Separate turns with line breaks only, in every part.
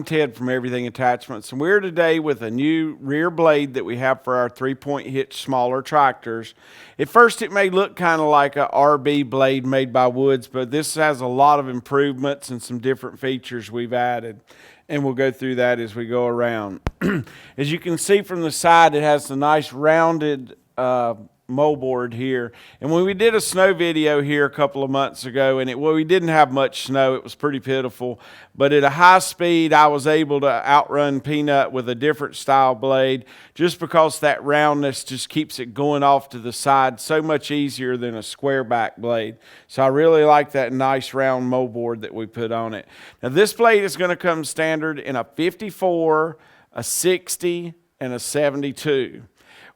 I'm Ted from Everything Attachments, and we're today with a new rear blade that we have for our 3-point hitch smaller tractors. At first it may look kind of like a RB blade made by Woods, but this has a lot of improvements and some different features we've added, and we'll go through that as we go around. As you can see from the side, it has a nice rounded moldboard here, and when we did a snow video here a couple of months ago, and we didn't have much snow, it was pretty pitiful, but at a high speed I was able to outrun Peanut with a different style blade, just because that roundness just keeps it going off to the side so much easier than a square back blade. So I really like that nice round moldboard that we put on it. Now this blade is going to come standard in a 54, a 60, and a 72.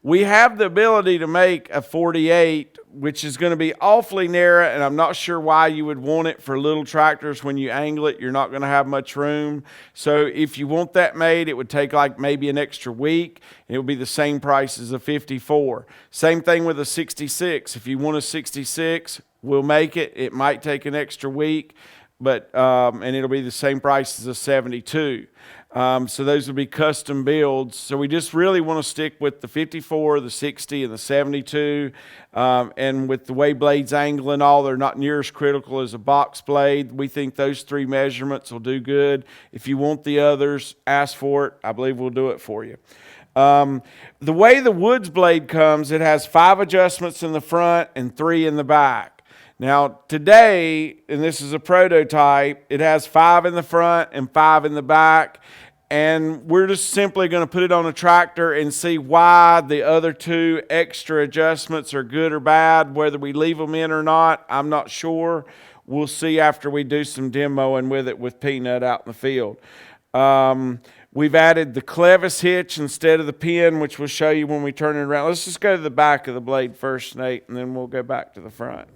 We have the ability to make a 48, which is going to be awfully narrow, and I'm not sure why you would want it for little tractors. When you angle it, you're not going to have much room. So if you want that made, it would take like maybe an extra week. It would be the same price as a 54. Same thing with a 66. If you want a 66, we'll make it. It might take an extra week, but and it'll be the same price as a 72. So those would be custom builds. So we just really want to stick with the 54, the 60, and the 72. And with the way blades angle and all, they're not near as critical as a box blade. We think those three measurements will do good. If you want the others, ask for it. I believe we'll do it for you. The way the Woods blade comes, it has 5 adjustments in the front and 3 in the back. Now today, and this is a prototype, it has 5 in the front and 5 in the back. And we're just simply going to put it on a tractor and see why the other 2 extra adjustments are good or bad. Whether we leave them in or not, I'm not sure. We'll see after we do some demoing with it with Peanut out in the field. We've added the clevis hitch instead of the pin, which we'll show you when we turn it around. Let's just go to the back of the blade first, Nate, and then we'll go back to the front.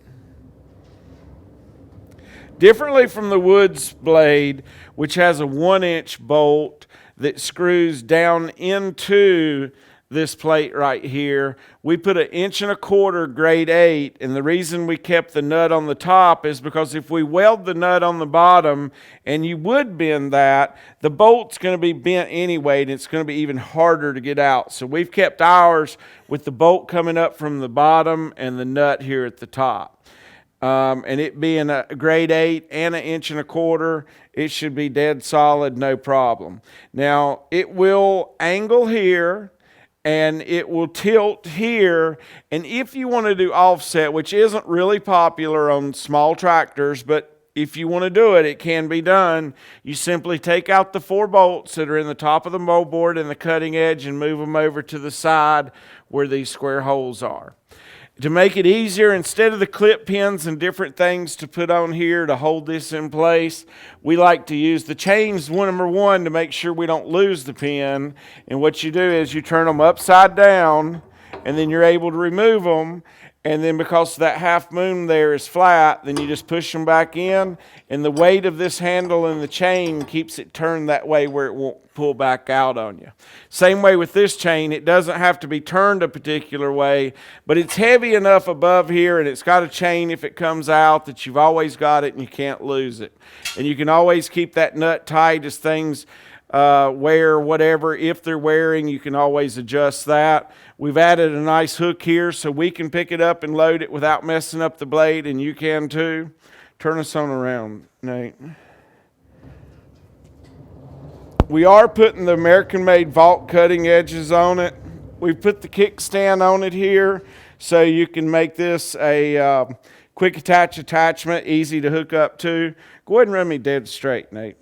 Differently from the Woods blade, which has a 1-inch bolt that screws down into this plate right here, we put an 1.25 inch grade 8, and the reason we kept the nut on the top is because if we weld the nut on the bottom, and you would bend that, the bolt's going to be bent anyway, and it's going to be even harder to get out. So we've kept ours with the bolt coming up from the bottom and the nut here at the top. And it being a grade 8 and an 1.25 inch, it should be dead solid, no problem. Now, it will angle here, and it will tilt here, and if you want to do offset, which isn't really popular on small tractors, but if you want to do it, it can be done. You simply take out the 4 bolts that are in the top of the moldboard and the cutting edge and move them over to the side where these square holes are. To make it easier, instead of the clip pins and different things to put on here to hold this in place, we like to use the chains number 1 to make sure we don't lose the pin. And what you do is you turn them upside down, and then you're able to remove them. And then because that half moon there is flat, then you just push them back in, and the weight of this handle and the chain keeps it turned that way where it won't pull back out on you. Same way with this chain, it doesn't have to be turned a particular way, but it's heavy enough above here, and it's got a chain if it comes out that you've always got it and you can't lose it. And you can always keep that nut tight as things wear, whatever. If they're wearing, you can always adjust that. We've added a nice hook here so we can pick it up and load it without messing up the blade, and you can too. Turn us on around, Nate. We are putting the American-made vault cutting edges on it. We've put the kickstand on it here so you can make this a quick attachment, easy to hook up to. Go ahead and run me dead straight, Nate.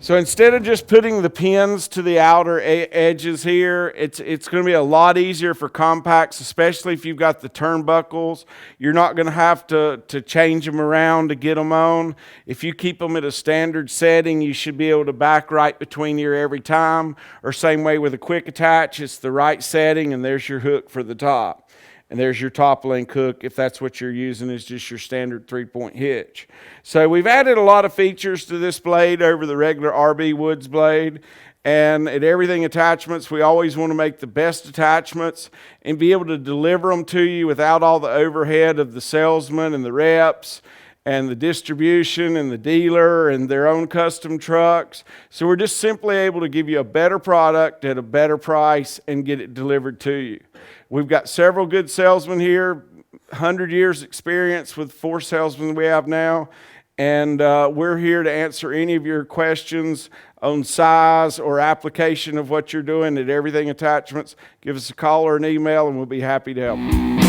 So instead of just putting the pins to the outer edges here, it's going to be a lot easier for compacts, especially if you've got the turnbuckles. You're not going to have to change them around to get them on. If you keep them at a standard setting, you should be able to back right between here every time. Or same way with a quick attach, it's the right setting, and there's your hook for the top. And there's your top link hook if that's what you're using, is just your standard 3-point hitch. So we've added a lot of features to this blade over the regular RB Woods blade. And at Everything Attachments, we always want to make the best attachments and be able to deliver them to you without all the overhead of the salesman and the reps. and the distribution and the dealer and their own custom trucks. So we're just simply able to give you a better product at a better price and get it delivered to you. We've got several good salesmen here, 100 years experience with 4 salesmen we have now. And we're here to answer any of your questions on size or application of what you're doing at Everything Attachments. Give us a call or an email and we'll be happy to help you.